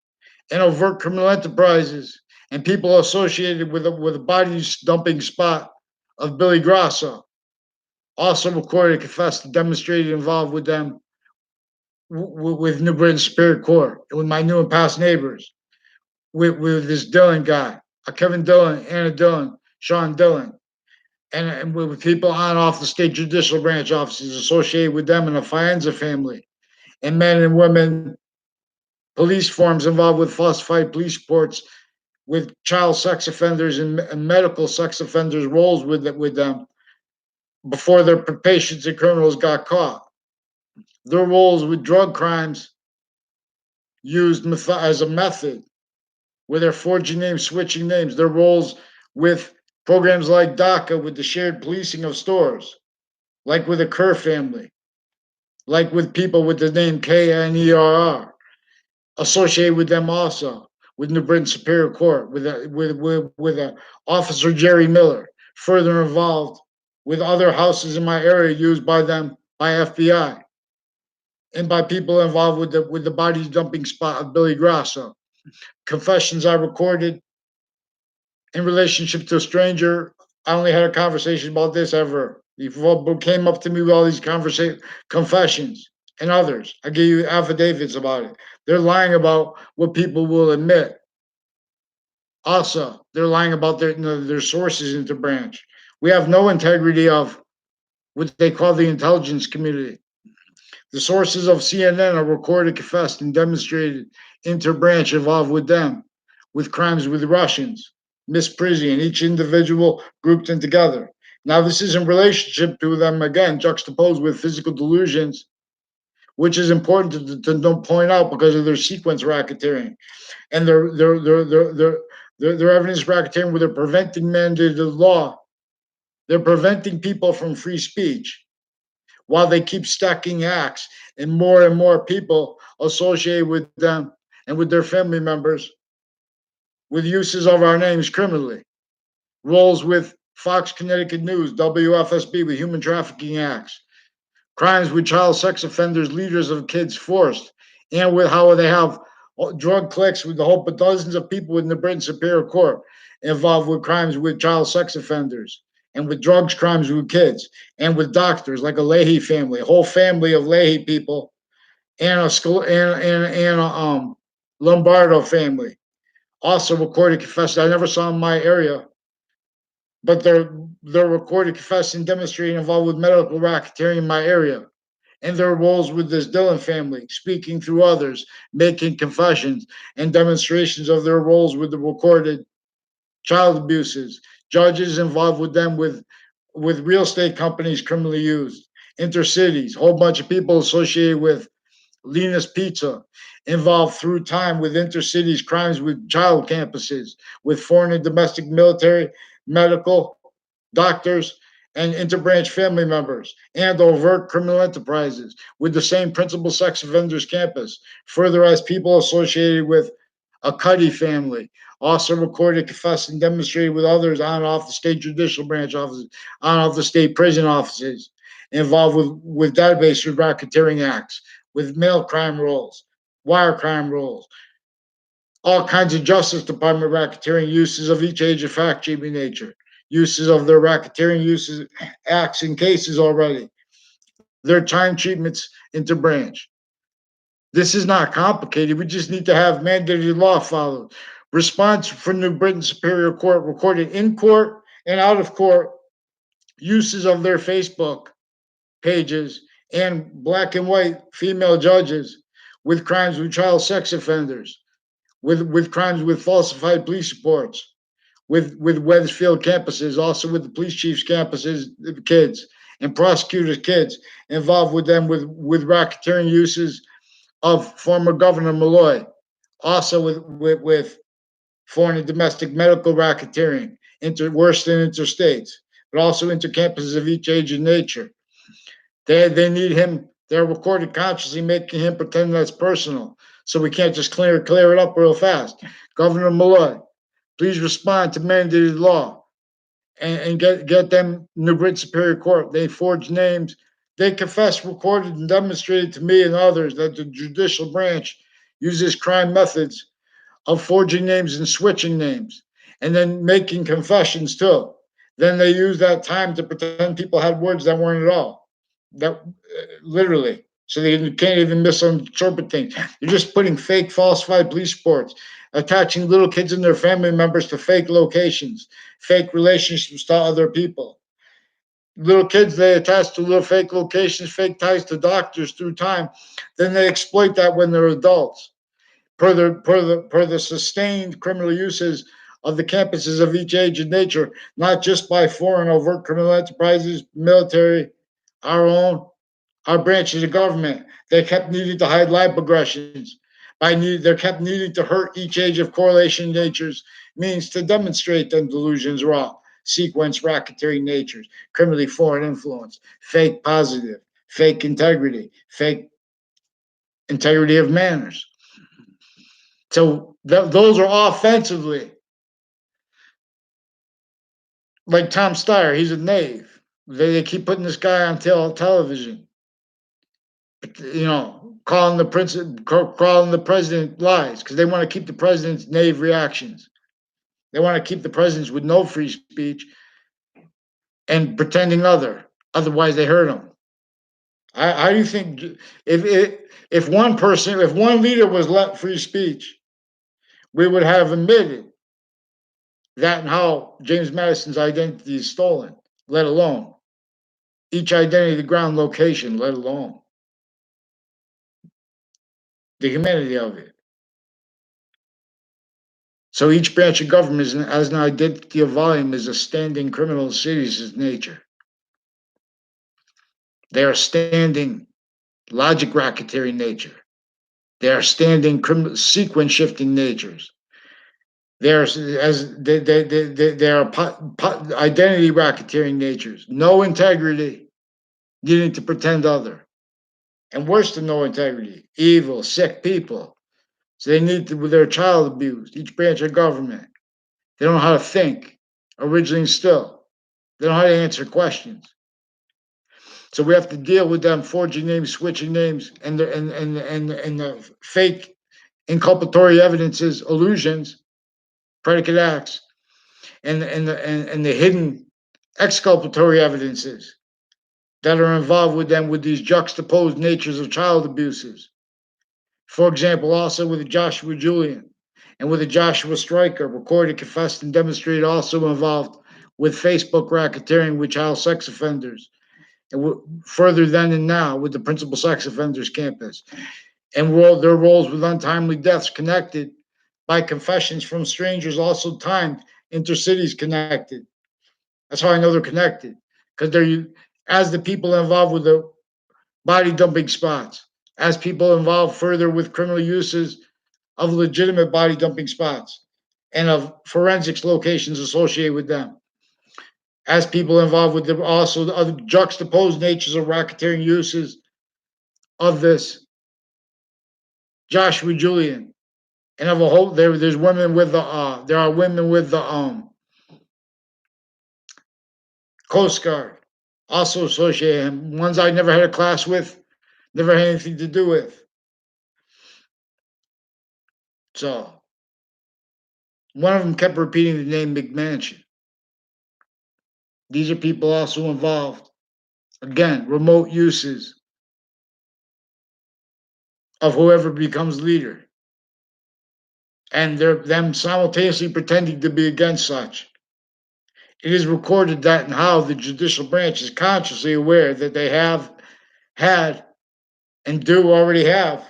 and overt criminal enterprises and people associated with a body dumping spot of Billy Grasso. Also recorded, confessed, and demonstrated involved with them with New Britain Superior Court and with my new and past neighbors, with this Dillon guy, Kevin Dillon, Anna Dillon, Sean Dillon, and with people on off the state judicial branch offices associated with them and the Fienza family, and men and women, police forms involved with falsified police reports, with child sex offenders and medical sex offenders roles with them before their patients and criminals got caught. Their roles with drug crimes used as a method, where they're forging names, switching names. Their roles with programs like DACA, with the shared policing of stores, like with the Kerr family, like with people with the name KNERR, associated with them also, with New Britain Superior Court, with Officer Jerry Miller, further involved with other houses in my area used by them, by FBI, and by people involved with the body dumping spot of Billy Grasso. Confessions I recorded in relationship to a stranger. I only had a conversation about this ever. People came up to me with all these confessions and others. I gave you affidavits about it. They're lying about what people will admit. Also, they're lying about their sources into branch. We have no integrity of what they call the intelligence community. The sources of CNN are recorded, confessed, and demonstrated inter-branch involved with them, with crimes with Russians, Miss Prizzi, and each individual grouped in together. Now, this is in relationship to them, again, juxtaposed with physical delusions, which is important to point out because of their sequence racketeering and their evidence racketeering where they're preventing mandated law. They're preventing people from free speech while they keep stacking acts and more people associated with them and with their family members with uses of our names criminally. Roles with Fox Connecticut News, WFSB with human trafficking acts, crimes with child sex offenders, leaders of kids forced, and with how they have drug cliques with the hope of dozens of people in the Britain Superior Court involved with crimes with child sex offenders and with drugs crimes with kids and with doctors like a Leahy family, a whole family of Leahy people, and a Lombardo family. Also recorded, confessed. I never saw in my area, but they're recorded, confessed, and demonstrating involved with medical racketeering in my area. And their roles with this Dillon family, speaking through others, making confessions and demonstrations of their roles with the recorded child abuses, judges involved with them with real estate companies criminally used, intercities, a whole bunch of people associated with Lena's Pizza, involved through time with intercities crimes with child campuses, with foreign and domestic military, medical, doctors, and interbranch family members, and overt criminal enterprises with the same principal sex offenders campus, further as people associated with a Cuddy family, also recorded, confessed, and demonstrated with others on off the state judicial branch offices, on off the state prison offices, involved with database racketeering acts, with mail crime rolls, wire crime rolls, all kinds of Justice Department racketeering uses of each age of fact cheating nature, uses of their racketeering uses, acts and cases already, their time treatments into branch. This is not complicated. We just need to have mandated law followed. Response from New Britain Superior Court recorded in court and out of court uses of their Facebook pages and black and white female judges with crimes with child sex offenders, with crimes with falsified police reports, with Wethersfield campuses, also with the police chief's campuses, the kids, and prosecutors' kids involved with them with racketeering uses of former Governor Malloy, also with foreign and domestic medical racketeering, worse than interstates, but also intercampuses of each age and nature. They need him. They're recorded consciously, making him pretend that's personal. So we can't just clear it up real fast. Governor Malloy, please respond to mandated law and get them New Britain Superior Court. They forged names. They confessed, recorded, and demonstrated to me and others that the judicial branch uses crime methods of forging names and switching names, and then making confessions too. Then they use that time to pretend people had words that weren't at all. That literally, so they can't even misinterpret things. You're just putting fake, falsified police reports, attaching little kids and their family members to fake locations, fake relationships to other people. Little kids they attach to little fake locations, fake ties to doctors through time. Then they exploit that when they're adults. Per the sustained criminal uses of the campuses of each age and nature, not just by foreign overt criminal enterprises, military, our own, our branches of government. They kept needing to hide life progressions. They kept needing to hurt each age of correlation natures, means to demonstrate them delusions raw, sequence racketeering natures, criminally foreign influence, fake positive, fake integrity of manners. So those are offensively. Like Tom Steyer, he's a knave. They keep putting this guy on television, calling the president lies because they want to keep the president's knave reactions. They want to keep the presidents with no free speech and pretending otherwise they hurt him. How do you think if one leader was let free speech, we would have admitted that and how James Madison's identity is stolen, let alone each identity, the ground location, let alone the humanity of it. So each branch of government has an identity of volume as a standing criminal serious nature. They are standing logic racketeering nature. They are standing criminal sequence shifting natures. They are identity racketeering natures. No integrity, needing to pretend other, and worse than no integrity, evil, sick people. So they need to, with their child abused. Each branch of government, they don't know how to think. Originally, still, they don't know how to answer questions. So we have to deal with them forging names, switching names, and the fake inculpatory evidences, illusions, predicate acts, and the hidden exculpatory evidences that are involved with them with these juxtaposed natures of child abuses. For example, also with Joshua Julian and with a Joshua Stryker, recorded, confessed, and demonstrated also involved with Facebook racketeering with child sex offenders, and further then and now with the principal sex offenders campus, and their roles with untimely deaths connected by confessions from strangers, also timed intercities connected. That's how I know they're connected because they're as the people involved with the body dumping spots, as people involved further with criminal uses of legitimate body dumping spots and of forensics locations associated with them, as people involved with also the other juxtaposed natures of racketeering uses of this Joshua Julian, and of a whole there's women with the there are women with the Coast Guard also associated him, ones I never had a class with, never had anything to do with. So one of them kept repeating the name McMansion. These are people also involved. Again, remote uses of whoever becomes leader. And they're them simultaneously pretending to be against such. It is recorded that and how the judicial branch is consciously aware that they have had and do already have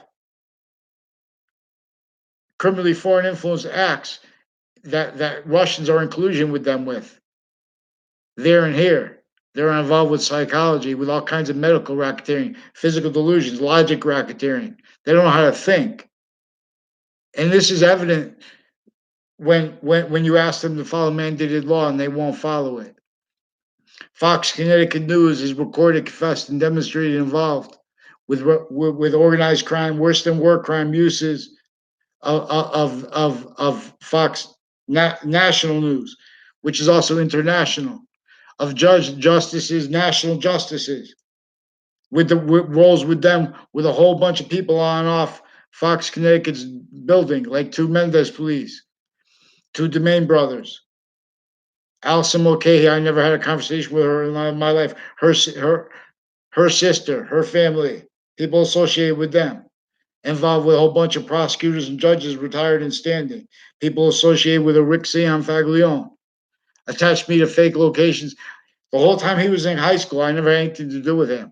criminally foreign influence acts that Russians are in collusion with them with. There and here. They're involved with psychology, with all kinds of medical racketeering, physical delusions, logic racketeering. They don't know how to think. And this is evident when you ask them to follow mandated law and they won't follow it. Fox Connecticut News is recorded, confessed, and demonstrated involved with organized crime, worse than war crime uses of Fox National News, which is also international, of justices, national justices, with roles with them, with a whole bunch of people on and off Fox Connecticut's building, like two Mendez police, two DeMaine brothers. Alison Mulcahy, I never had a conversation with her in my life. Her sister, her family, people associated with them, involved with a whole bunch of prosecutors and judges, retired and standing. People associated with a Rick Sion Faglione, attached me to fake locations. The whole time he was in high school, I never had anything to do with him.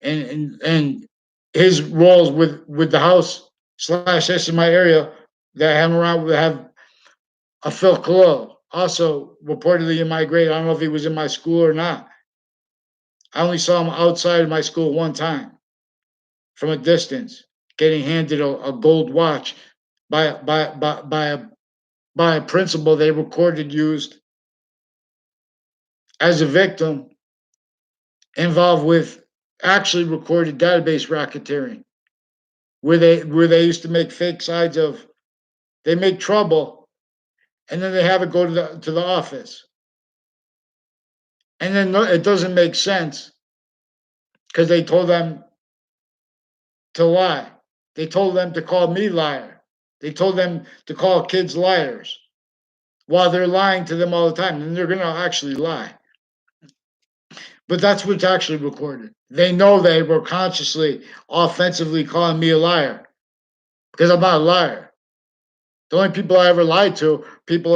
And his roles with the house slash S in my area that I hung around with have a Phil Colo, also reportedly in my grade. I don't know if he was in my school or not. I only saw him outside of my school one time from a distance, getting handed a gold watch by a principal they recorded used as a victim involved with actually recorded database racketeering, where they used to make fake sides of they make trouble and then they have it go to the office. And then it doesn't make sense because they told them to lie. They told them to call me liar. They told them to call kids liars while they're lying to them all the time. And they're going to actually lie. But that's what's actually recorded. They know they were consciously, offensively calling me a liar because I'm not a liar. The only people I ever lied to, people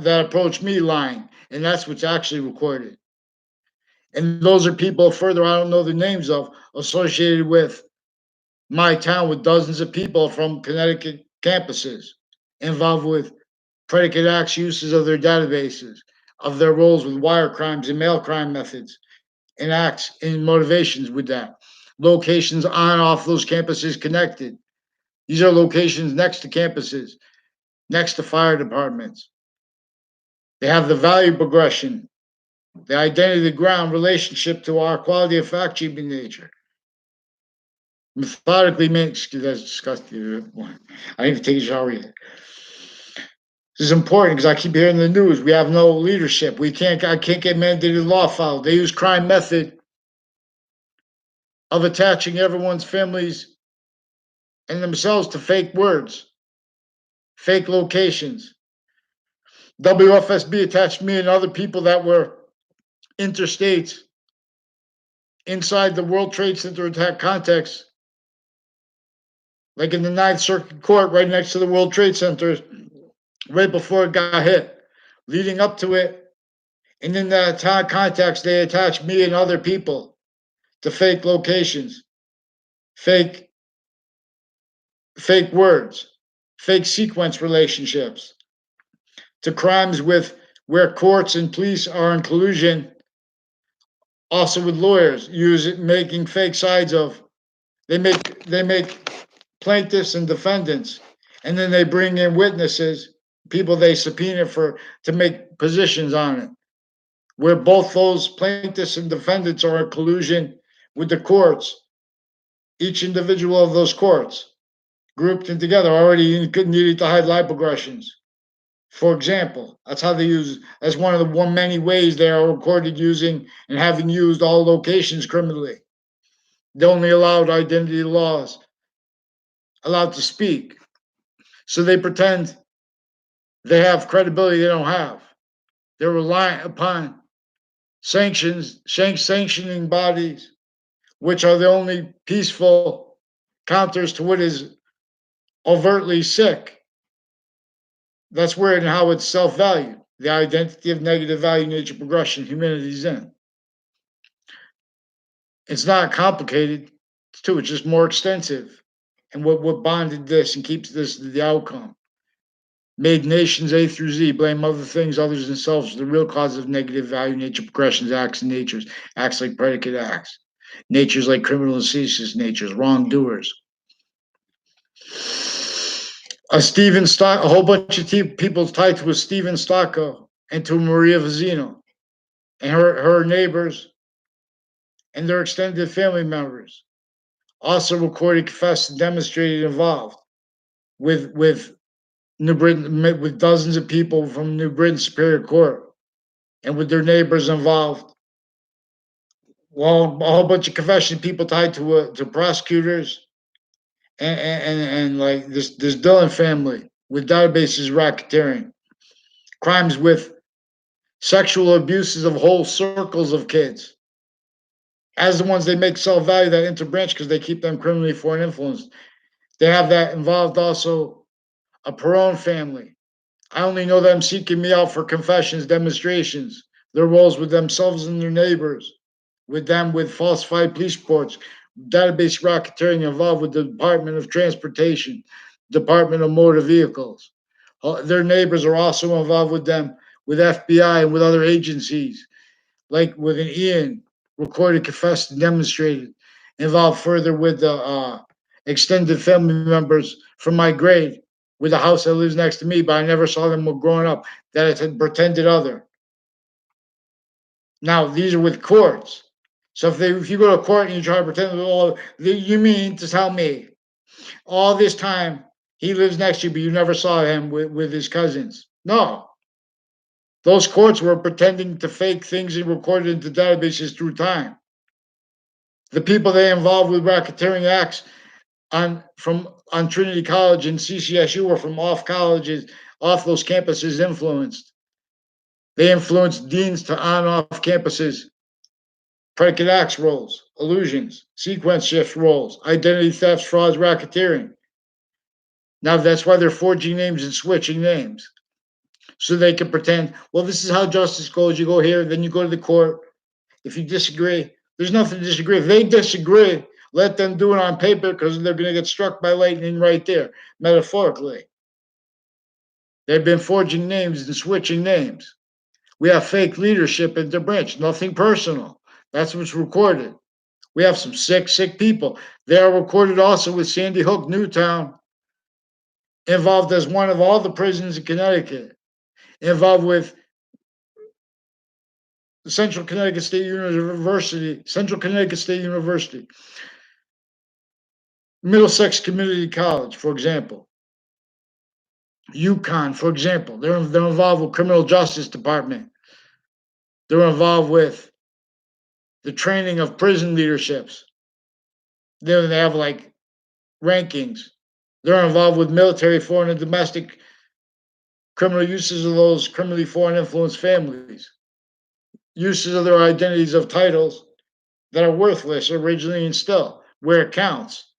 that approach me lying. And that's what's actually recorded. And those are people further I don't know the names of, associated with my town, with dozens of people from Connecticut campuses involved with predicate acts uses of their databases, of their roles with wire crimes and mail crime methods, and acts and motivations with that. Locations on and off those campuses connected. These are locations next to campuses, next to fire departments. They have the value progression, the identity of the ground relationship to our quality of fact sheeping nature. Methodically makes that's disgusting. I need to take a shower yet. This is important because I keep hearing the news. We have no leadership. I can't get mandated law followed. They use crime method of attaching everyone's families and themselves to fake words, fake locations. WFSB attached me and other people that were interstates inside the World Trade Center attack context, like in the Ninth Circuit Court right next to the World Trade Center, right before it got hit, leading up to it. And in that context, they attached me and other people to fake locations, fake words, fake sequence relationships, to crimes with where courts and police are in collusion Also with lawyers, use it making fake sides of they make plaintiffs and defendants, and then they bring in witnesses, people they subpoena for to make positions on it, where both those plaintiffs and defendants are in collusion with the courts, each individual of those courts, grouped in together, already needing to hide life aggressions. For example, that's how they use. That's one of the many ways they are recorded using and having used all locations criminally. They only allowed identity laws, allowed to speak. So they pretend they have credibility they don't have. They're reliant upon sanctioning bodies, which are the only peaceful counters to what is overtly sick. That's where and how it's self-value, the identity of negative value, nature, progression, humanity's in. It's not complicated, too. It's just more extensive. And what bonded this and keeps this the outcome. Made nations A through Z blame other things, others themselves for the real cause of negative value, nature, progressions, acts, and natures. Acts like predicate acts. Natures like criminal and seditious natures, wrongdoers. A whole bunch of people tied to a Stephen Stocco and to Maria Vizino and her neighbors and their extended family members. Also recorded, confessed, and demonstrated involved with New Britain, with dozens of people from New Britain Superior Court and with their neighbors involved. Well, a whole bunch of confession people tied to prosecutors and like this Dillon family with databases racketeering, crimes with sexual abuses of whole circles of kids, as the ones they make self-value that interbranch because they keep them criminally foreign influenced. They have that involved also a Perron family. I only know them seeking me out for confessions, demonstrations, their roles with themselves and their neighbors, with them with falsified police reports, database racketeering involved with the Department of Transportation, Department of Motor Vehicles. Their neighbors are also involved with them, with FBI and with other agencies, like with an Ian, recorded, confessed, and demonstrated, involved further with the extended family members from my grade, with the house that lives next to me, but I never saw them growing up, that it's a pretended other. Now, these are with courts. So if you go to court and you try to pretend, oh, you mean to tell me all this time he lives next to you, but you never saw him with his cousins? No. Those courts were pretending to fake things and recorded into databases through time. The people they involved with racketeering acts on Trinity College and CCSU were from off colleges, off those campuses influenced. They influenced deans to on-off campuses, predicate acts roles, illusions, sequence shift roles, identity thefts, frauds, racketeering. Now that's why they're forging names and switching names. So they can pretend, well, this is how justice goes. You go here, then you go to the court. If you disagree, there's nothing to disagree. If they disagree, let them do it on paper because they're going to get struck by lightning right there, metaphorically. They've been forging names and switching names. We have fake leadership in the branch, nothing personal. That's what's recorded. We have some sick people. They are recorded also with Sandy Hook, Newtown, involved as one of all the prisons in Connecticut, involved with Central Connecticut State University, Middlesex Community College, for example, UConn, for example. They're involved with criminal justice department. They're involved with the training of prison leaderships. They have like rankings. They're involved with military, foreign, and domestic criminal uses of those criminally foreign influenced families, uses of their identities of titles that are worthless originally and still, where it counts.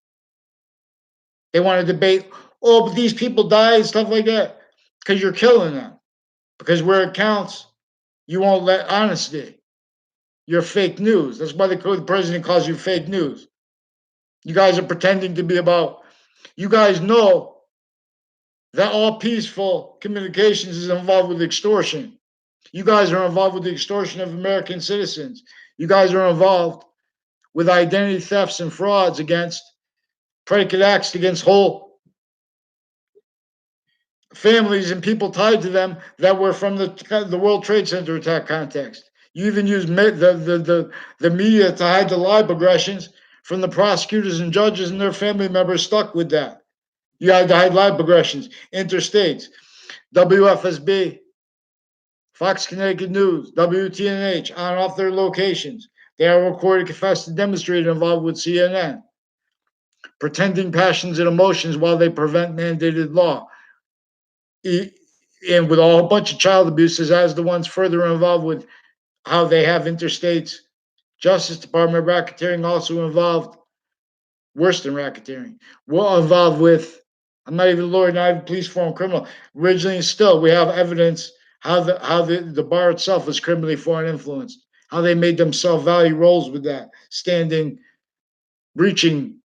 They want to debate, oh, but these people died, stuff like that, because you're killing them. Because where it counts, you won't let honesty. You're fake news. That's why the president calls you fake news. You guys are pretending to be about, you guys know that all peaceful communications is involved with extortion. You guys are involved with the extortion of American citizens. You guys are involved with identity thefts and frauds against predicate acts against whole families and people tied to them that were from the World Trade Center attack context. You even use the media to hide the lie progressions from the prosecutors and judges and their family members stuck with that. You had to hide lie progressions, interstates, WFSB, Fox Connecticut News, WTNH, on and off their locations. They are recorded, confessed, and demonstrated involved with CNN, pretending passions and emotions while they prevent mandated law. And with a whole bunch of child abuses as the ones further involved with how they have interstates. Justice Department racketeering also involved, worse than racketeering. We're involved with, I'm not even a lawyer, not even police form criminal. Originally and still, we have evidence how the bar itself is criminally foreign influenced, how they made themselves value roles with that, standing, breaching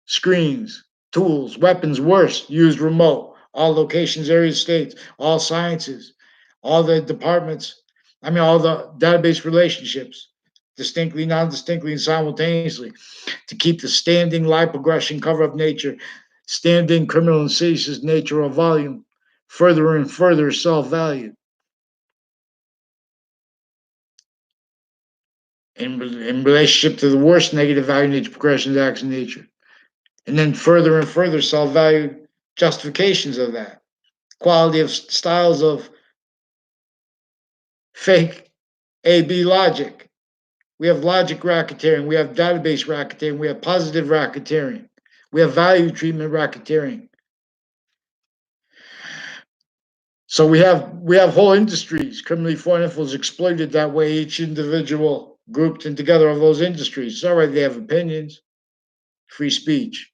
screens, tools, weapons, worse, used remote, all locations, areas, states, all sciences, all the departments, all the database relationships, distinctly, non distinctly, and simultaneously, to keep the standing lie progression, cover up nature, standing criminal and seditious nature or volume, further and further self value. In relationship to the worst negative value nature progressions, acts in nature. And then further and further self value justifications of that. Quality of styles of fake A/B logic. We have logic racketeering. We have database racketeering. We have positive racketeering. We have value treatment racketeering. So we have whole industries, criminally foreign influence exploited that way. Each individual grouped in together of those industries. It's all right. They have opinions, free speech.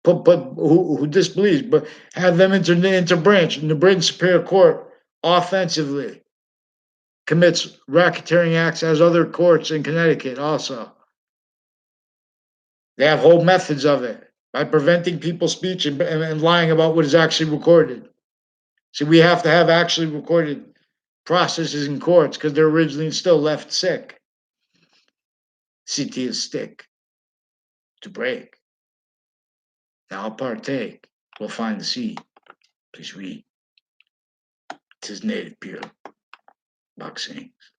But who disbelieves? But have them interbranch in the Britain Superior Court offensively commits racketeering acts as other courts in Connecticut also. They have whole methods of it by preventing people's speech and lying about what is actually recorded. See, we have to have actually recorded processes in courts because they're originally still left sick. CT is stick to break. Now I'll partake. We'll find the seed. Please read. 'Tis native pure. Boxing.